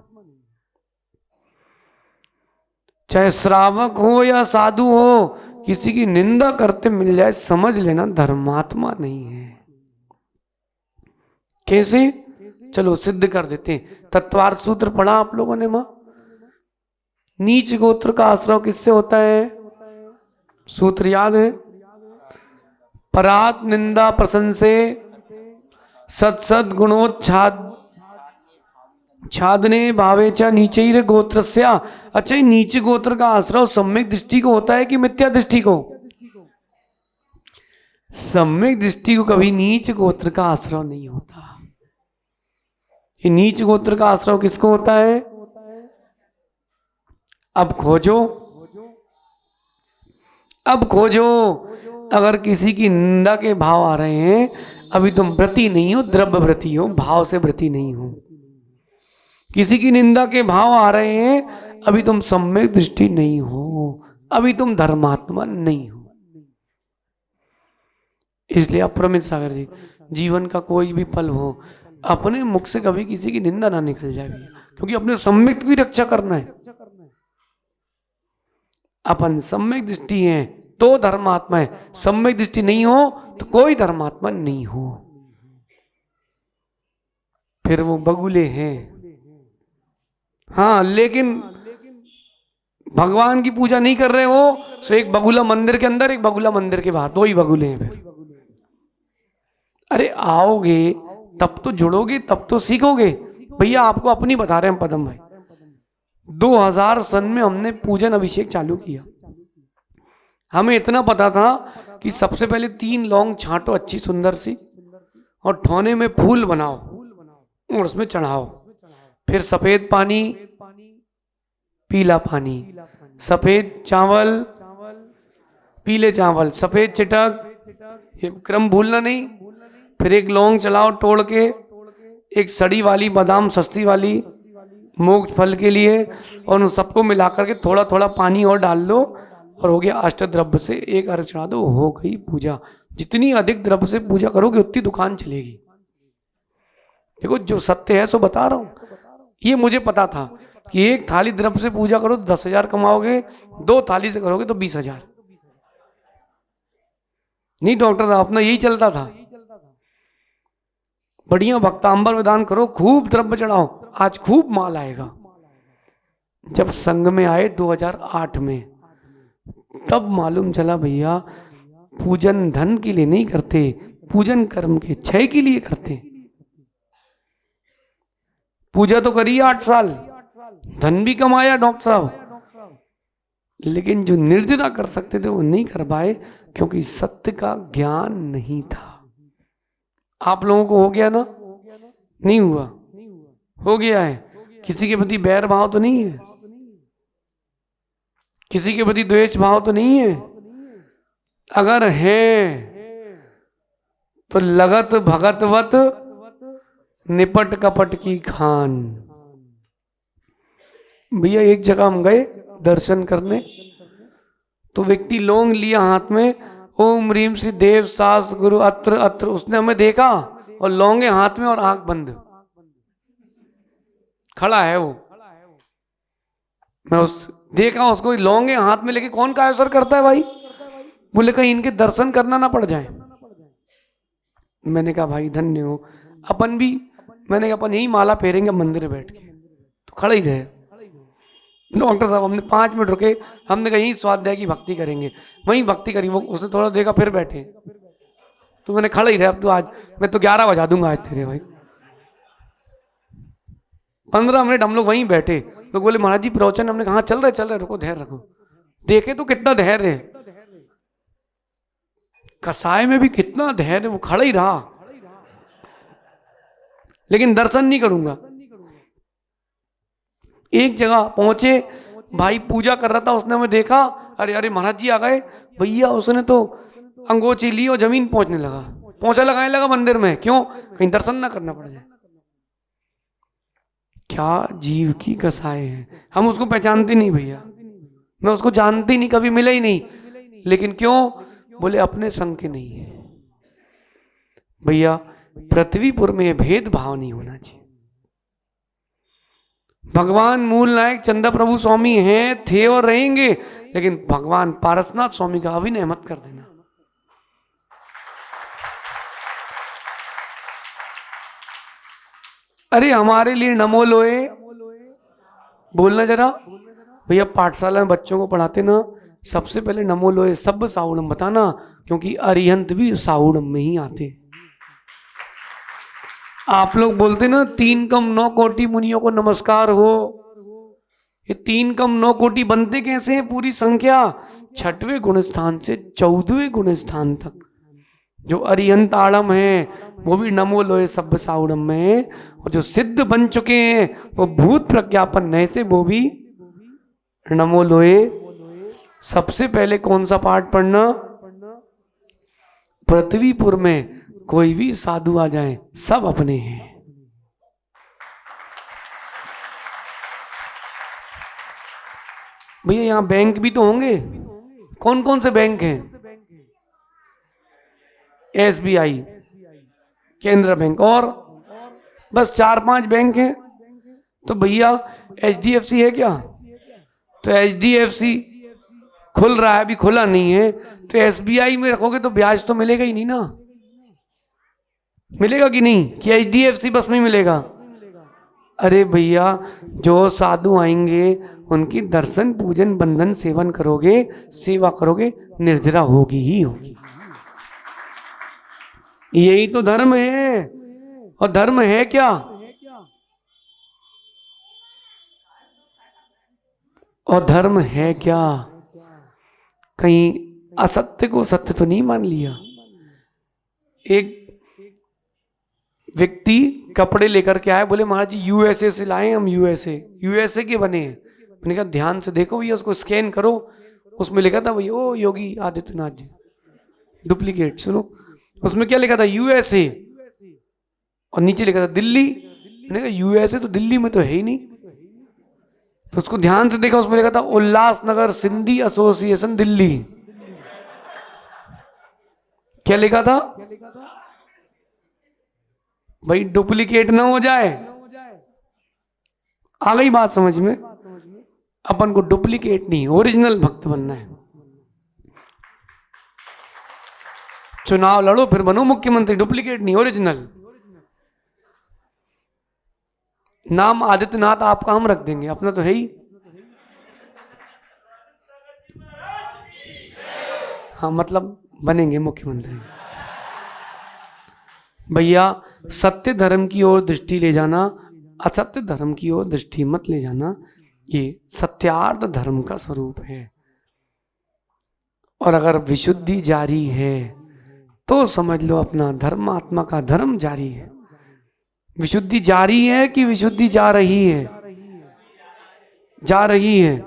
चाहे श्रावक हो या साधु हो, किसी की निंदा करते मिल जाए समझ लेना धर्मात्मा नहीं है। कैसे? चलो सिद्ध कर देते हैं। तत्वार्थ सूत्र पढ़ा आप लोगों ने मां? नीच गोत्र का आश्रय किससे होता है? सूत्र याद है? परात निंदा प्रशंसे सत्सद गुणोच्छाद छादने भावे च नीचे गोत्रस्या। अच्छा, नीच गोत्र का आश्रय सम्यक दृष्टि को होता है कि मिथ्या दृष्टि को? सम्यक दृष्टि को कभी नीच गोत्र का आश्रय नहीं होता। ये नीच गोत्र का आश्रय किसको होता है? अब खोजो, अब खोजो। अगर किसी की निंदा के भाव आ रहे हैं, अभी तुम व्रती नहीं हो, द्रव्य व्रती हो, भाव से व्रती नहीं हो। किसी की निंदा के भाव आ रहे हैं, अभी तुम सम्यक दृष्टि नहीं हो, अभी तुम धर्मात्मा नहीं हो। इसलिए अप्रमित सागर जी, जीवन का कोई भी पल हो, अपने मुख से कभी किसी की निंदा ना निकल जाए, क्योंकि अपने सम्यक की रक्षा करना है। अपन सम्यक दृष्टि है तो धर्मात्मा है, सम्यक दृष्टि नहीं हो तो कोई धर्मात्मा नहीं हो, फिर वो बगुले हैं। हाँ, लेकिन भगवान की पूजा नहीं कर रहे हो तो एक बगुला मंदिर के अंदर, एक बगुला मंदिर के बाहर, दो ही बगुले हैं फिर। अरे आओगे तब तो जुड़ोगे, तब तो सीखोगे। भैया आपको अपनी बता रहे हैं पदम भाई, 2000 सन में हमने पूजन अभिषेक चालू किया। हमें इतना पता था कि सबसे पहले 3 लौंग छांटो अच्छी सुंदर सी, और ठोने में फूल बनाओ और उसमें चढ़ाओ। फिर सफेद पानी, पीला पानी, सफेद चावल, पीले चावल, सफेद चिटक, ये क्रम भूलना नहीं। फिर एक लौंग चलाओ तोड़ के, एक सड़ी वाली बादाम सस्ती वाली मोक्ष फल के लिए, और उन सबको मिलाकर के थोड़ा थोड़ा पानी और डाल दो, और हो गया अष्ट द्रव्य से एक अर्घ चढ़ा दो, हो गई पूजा। जितनी अधिक द्रव्य से पूजा करोगे उतनी दुकान चलेगी। देखो जो सत्य है सो बता रहा हूं। ये मुझे पता था कि एक थाली द्रव्य से पूजा करो तो 10,000 कमाओगे, 2 थाली से करोगे तो 20,000। नहीं डॉक्टर साहब, अपना यही चलता था। बढ़िया भक्तांबर विधान करो, खूब द्रव्य चढ़ाओ, आज खूब माल आएगा। जब संघ में आए 2008 में, तब मालूम चला भैया पूजन धन के लिए नहीं करते, पूजन कर्म के क्षय के लिए करते। पूजा तो करी 8 साल, धन भी कमाया डॉक्टर साहब, लेकिन जो निर्जरा कर सकते थे वो नहीं कर पाए, क्योंकि सत्य का ज्ञान नहीं था। आप लोगों को हो गया ना? नहीं हुआ? हो गया है। किसी के प्रति बैर भाव तो नहीं है, किसी के प्रति द्वेष भाव तो नहीं है। अगर है तो लगत भगतवत निपट कपट की खान। भैया एक जगह हम गए दर्शन करने, तो व्यक्ति लौंग लिया हाथ में, ओम ह्रीम श्री देव सास गुरु अत्र अत्र। उसने हमें देखा और लौंगे हाथ में और आंख बंद खड़ा है वो। मैं देखा उसको लौंगे हाथ में लेके कौन कायसर करता है भाई? बोले कहीं इनके दर्शन करना ना पड़ जाए। मैंने कहा भाई धन्य हो। अपन भी, मैंने कहा अपन यही माला फेरेंगे मंदिर में बैठ के। तो खड़े ही रहे डॉक्टर साहब। हमने 5 मिनट रुके, हमने कहा यही स्वाध्याय की भक्ति करेंगे, वहीं भक्ति करी। वो उसने थोड़ा देखा फिर बैठे। तो मैंने खड़े ही रहे। अब तो आज मैं तो 11 बजा दूंगा आज तेरे भाई। 15 मिनट हम लोग वहीं बैठे। लोग बोले महाराज जी प्रवचन। हमने कहा चल रहे रुको, धैर्य रखो। देखे तो कितना धैर्य है, कसाय में भी कितना धैर्य। वो खड़ा ही रहा, लेकिन दर्शन नहीं करूंगा। एक जगह पहुंचे, भाई पूजा कर रहा था, उसने हमें देखा, अरे अरे महाराज जी आ गए भैया। उसने तो अंगोची ली और जमीन पहुंचने लगा, पहुंचा लगाने लगा मंदिर में। क्यों? कहीं दर्शन ना करना पड़ जाए। क्या जीव की कसाय है। हम उसको पहचानते नहीं भैया, मैं उसको जानती नहीं, कभी मिला ही नहीं। लेकिन क्यों? बोले अपने संग के नहीं है। भैया पृथ्वीपुर में भेदभाव नहीं होना चाहिए। भगवान मूल नायक चंदा प्रभु स्वामी हैं, थे और रहेंगे, लेकिन भगवान पारसनाथ स्वामी का अभिनय मत कर देना। अरे हमारे लिए नमो लोए बोलना जरा भैया। पाठशाला में बच्चों को पढ़ाते ना, सबसे पहले नमो लोए सब साउडम बताना, क्योंकि अरिहंत भी साउडम में ही आते। आप लोग बोलते ना 3 कम 9 कोटि मुनियों को नमस्कार हो। ये 3 कम 9 कोटि बनते कैसे हैं? पूरी संख्या 6वें गुण स्थान से 14वें गुण स्थान तक जो अरिहंत आड़म है वो भी नमो लोए सब साउडम में है। और जो सिद्ध बन चुके हैं वो भूत प्रज्ञापन नए से वो भी नमो लोए। सबसे पहले कौन सा पाठ पढ़ना? पृथ्वीपुर में कोई भी साधु आ जाए सब अपने हैं। भैया यहां बैंक भी तो होंगे। कौन कौन से बैंक हैं? SBI, केंद्र बैंक, और बस 4-5 बैंक हैं। तो भैया HDFC है क्या? तो HDFC खुल रहा है, अभी खुला नहीं है। तो SBI में रखोगे तो ब्याज तो मिलेगा ही नहीं ना। मिलेगा कि नहीं? कि HDFC बस में मिलेगा? अरे भैया जो साधु आएंगे उनकी दर्शन पूजन बंधन सेवन करोगे, सेवा करोगे, निर्जरा होगी ही होगी। यही तो धर्म है। और धर्म है क्या? और धर्म है क्या? कहीं असत्य को सत्य तो नहीं मान लिया। एक व्यक्ति कपड़े लेकर के आए, बोले महाराज जी USA से लाए हम, USA के बने हैं। मैंने कहा ध्यान से देखो भैया, उसको स्कैन करो। उसमें लिखा था भैया ओ योगी आदित्यनाथ जी, डुप्लीकेट। सुनो उसमें क्या लिखा था? USA, और नीचे लिखा था दिल्ली। मैंने कहा USA तो दिल्ली में तो है ही नहीं। तो उसको ध्यान से देखा, उसमें लिखा था उल्लासनगर सिंधी एसोसिएशन दिल्ली। क्या लिखा था भाई? डुप्लीकेट ना हो जाए। आ गई बात समझ में? अपन को डुप्लीकेट नहीं, ओरिजिनल भक्त बनना है। चुनाव लड़ो फिर बनो मुख्यमंत्री, डुप्लीकेट नहीं, ओरिजिनल। नाम आदित्यनाथ आपका हम रख देंगे, अपना तो है ही। हाँ मतलब बनेंगे मुख्यमंत्री। भैया सत्य धर्म की ओर दृष्टि ले जाना, असत्य धर्म की ओर दृष्टि मत ले जाना, ये सत्यार्थ धर्म का स्वरूप है। और अगर विशुद्धि जारी है तो समझ लो अपना धर्मात्मा का धर्म जारी है। विशुद्धि जारी है कि विशुद्धि जा रही है? जा रही है।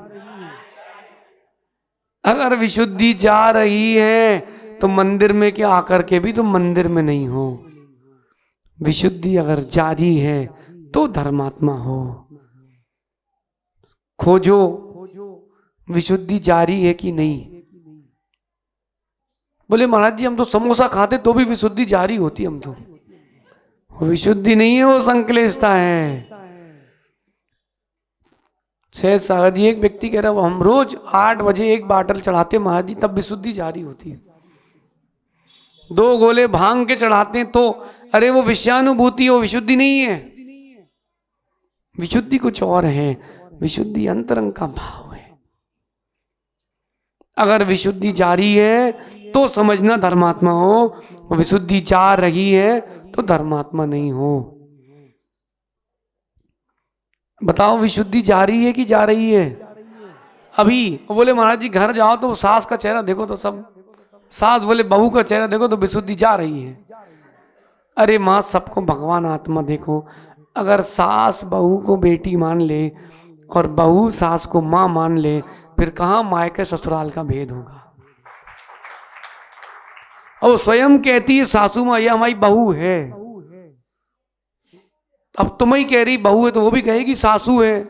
अगर विशुद्धि जा रही है तो मंदिर में क्या आकर के भी तुम मंदिर में नहीं हो। विशुद्धि अगर जारी है तो धर्मात्मा हो। खोजो विशुद्धि जारी है कि नहीं। बोले महाराज जी हम तो समोसा खाते तो भी विशुद्धि जारी होती, हम तो विशुद्धि नहीं है, वो संक्लेशता है। सहज सागर जी एक व्यक्ति कह रहा है हम रोज 8 बजे एक बाटल चढ़ाते महाराज जी, तब विशुद्धि जारी होती है। 2 गोले भांग के चढ़ाते हैं तो अरे वो विषयानुभूति, वो विशुद्धि नहीं है। विशुद्धि कुछ और है, विशुद्धि अंतरंग का भाव है। अगर विशुद्धि जारी है तो समझना धर्मात्मा हो, विशुद्धि जा रही है तो धर्मात्मा नहीं हो। बताओ विशुद्धि जा रही है कि जा रही है? अभी बोले महाराज जी घर जाओ तो सास का चेहरा देखो तो सब, सास बोले बहू का चेहरा देखो तो विशुद्धि जा रही है। अरे माँ सबको भगवान आत्मा देखो। अगर सास बहू को बेटी मान ले और बहू सास को माँ मान ले, फिर कहाँ मायके ससुराल का भेद होगा। और स्वयं कहती है सासू माँ ये हमारी बहू है। अब तुम ही कह रही बहू है तो वो भी कहेगी सासू है।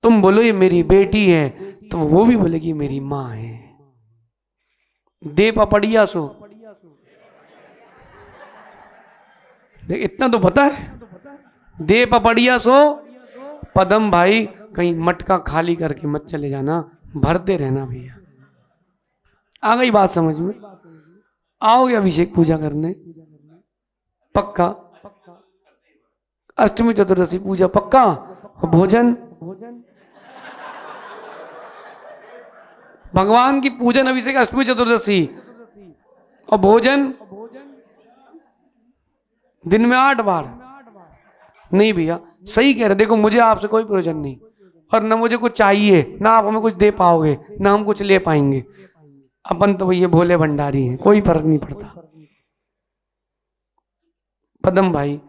तुम बोलो ये मेरी बेटी है तो वो भी बोलेगी मेरी माँ है। दे पपड़िया सो, देख इतना तो पता है, दे पपड़िया सो। पदम भाई कहीं मटका खाली करके मत चले जाना, भरते रहना भैया। आ गई बात समझ में? आओगे अभिषेक पूजा करने पक्का? अष्टमी चतुर्दशी पूजा पक्का? और भोजन, भगवान की पूजन अभिषेक अष्टमी चतुर्दशी और भोजन दिन में 8 बार। नहीं भैया सही कह रहे। देखो मुझे आपसे कोई प्रयोजन नहीं और ना मुझे कुछ चाहिए, ना आप हमें कुछ दे पाओगे, ना हम कुछ ले पाएंगे। अपन तो भैया भोले भंडारी हैं, कोई फर्क नहीं पड़ता। पदम भाई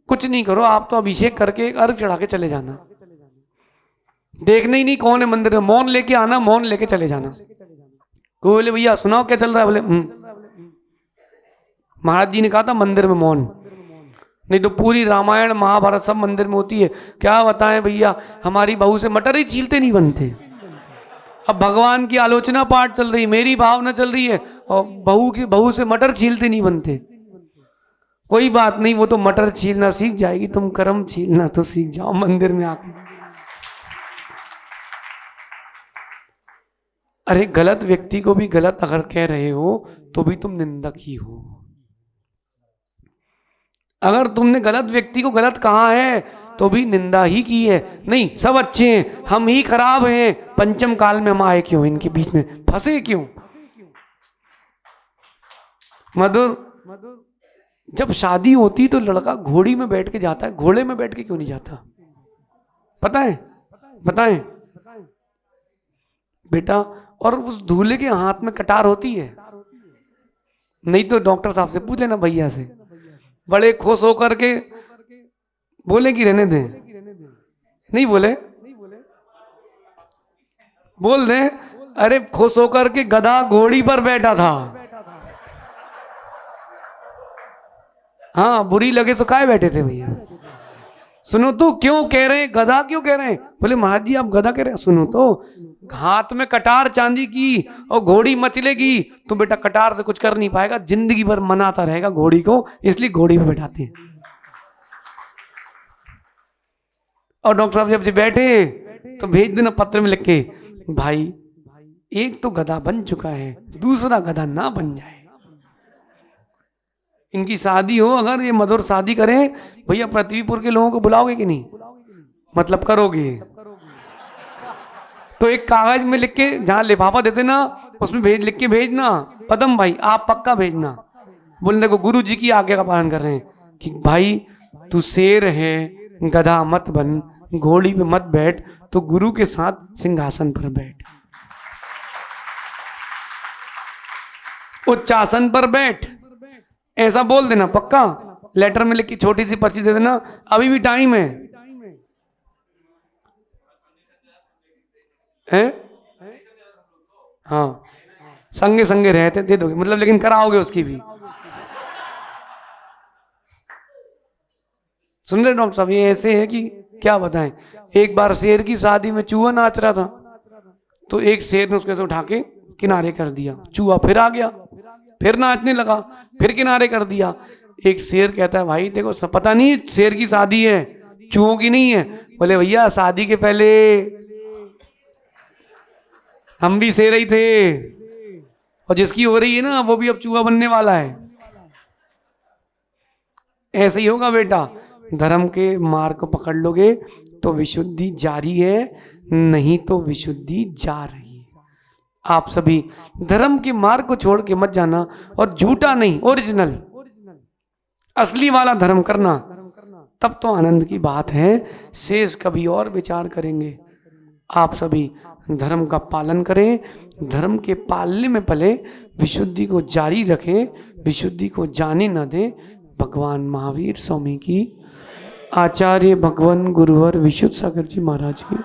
कुछ नहीं करो, आप तो अभिषेक करके अर्घ चढ़ा के चले जाना। देखना ही नहीं कौन है मंदिर में, मौन लेके आना, मौन लेके चले जाना। कोई बोले भैया सुनाओ क्या चल रहा है, बोले महाराज जी ने कहा था मंदिर में मौन। नहीं तो पूरी रामायण महाभारत सब मंदिर में होती है। क्या बताएं भैया, हमारी बहू से मटर ही छीलते नहीं बनते। अब भगवान की आलोचना पाठ चल रही, मेरी भावना चल रही है और बहू से मटर छीलते नहीं बनते। कोई बात नहीं, वो तो मटर छीलना सीख जाएगी, तुम कर्म छीलना तो सीख जाओ मंदिर में आके। अरे गलत व्यक्ति को भी गलत अगर कह रहे हो तो भी तुम निंदक ही हो। अगर तुमने गलत व्यक्ति को गलत कहा है तो भी निंदा ही की है। नहीं सब अच्छे हैं, हम ही खराब हैं, पंचम काल में हम आए क्यों, इनके बीच में फंसे क्यों? मधुर, जब शादी होती तो लड़का घोड़ी में बैठ के जाता है, घोड़े में बैठ के क्यों नहीं जाता? पता है? बताएं बेटा। और उस दूल्हे के हाथ में कटार होती है। नहीं तो डॉक्टर साहब से पूछ लेना, भैया से, बड़े खुश होकर के बोले कि रहने दें। नहीं बोले, बोल दे। अरे खुश होकर के गधा घोड़ी पर बैठा था। हाँ बुरी लगे तो काहे बैठे थे भैया? सुनो तो क्यों कह रहे हैं गधा, क्यों कह रहे हैं? बोले महाराज जी आप गधा कह रहे हैं। सुनो तो, हाथ में कटार चांदी की और घोड़ी मचलेगी तो बेटा कटार से कुछ कर नहीं पाएगा, जिंदगी भर मनाता रहेगा घोड़ी को, इसलिए घोड़ी पे बैठाते हैं। और डॉक्टर साहब जब बैठे तो भेज देना पत्र में लिख के, भाई एक तो गधा बन चुका है, दूसरा गधा ना बन जाए। इनकी शादी हो, अगर ये मधुर शादी करें भैया, पृथ्वीपुर के लोगों को बुलाओगे कि नहीं? मतलब करोगे? तो एक कागज में लिख के, जहाँ लिफाफा देते ना, उसमें लिख के भेजना, पदम भाई आप पक्का भेजना। बोलने देखो गुरु जी की आज्ञा का पालन कर रहे हैं कि भाई तू शेर है, गधा मत बन, घोड़ी पे मत बैठ, तो गुरु के साथ सिंहासन पर बैठ, उच्चासन पर बैठ, ऐसा बोल देना पक्का। लेटर में लिख के छोटी सी पर्ची दे देना, अभी भी टाइम है, हैं? हाँ, संगे संगे रहते दे दोगे मतलब, लेकिन कराओगे उसकी भी। सुन रहे डॉक्टर साहब, ये ऐसे है कि क्या बताएं। एक बार शेर की शादी में चूहा नाच रहा था, तो एक शेर ने उसको ऐसे उठा के किनारे कर दिया, चूहा फिर आ गया, फिर नाचने लगा, फिर किनारे कर दिया। एक शेर कहता है भाई देखो सब पता नहीं शेर की शादी है, चूहों की नहीं है। बोले भैया शादी के पहले हम भी शेर ही थे, और जिसकी हो रही है ना वो भी अब चूहा बनने वाला है। ऐसे ही होगा बेटा, धर्म के मार्ग को पकड़ लोगे तो विशुद्धि जारी है, नहीं तो विशुद्धि जा रही है। आप सभी धर्म के मार्ग को छोड़ के मत जाना, और झूठा नहीं, ओरिजिनल असली वाला धर्म करना, तब तो आनंद की बात है। शेष कभी और विचार करेंगे। आप सभी धर्म का पालन करें, धर्म के पालने में पले, विशुद्धि को जारी रखें, विशुद्धि को जाने न दें। भगवान महावीर स्वामी की, आचार्य भगवान गुरुवर विशुद्ध सागर जी महाराज की।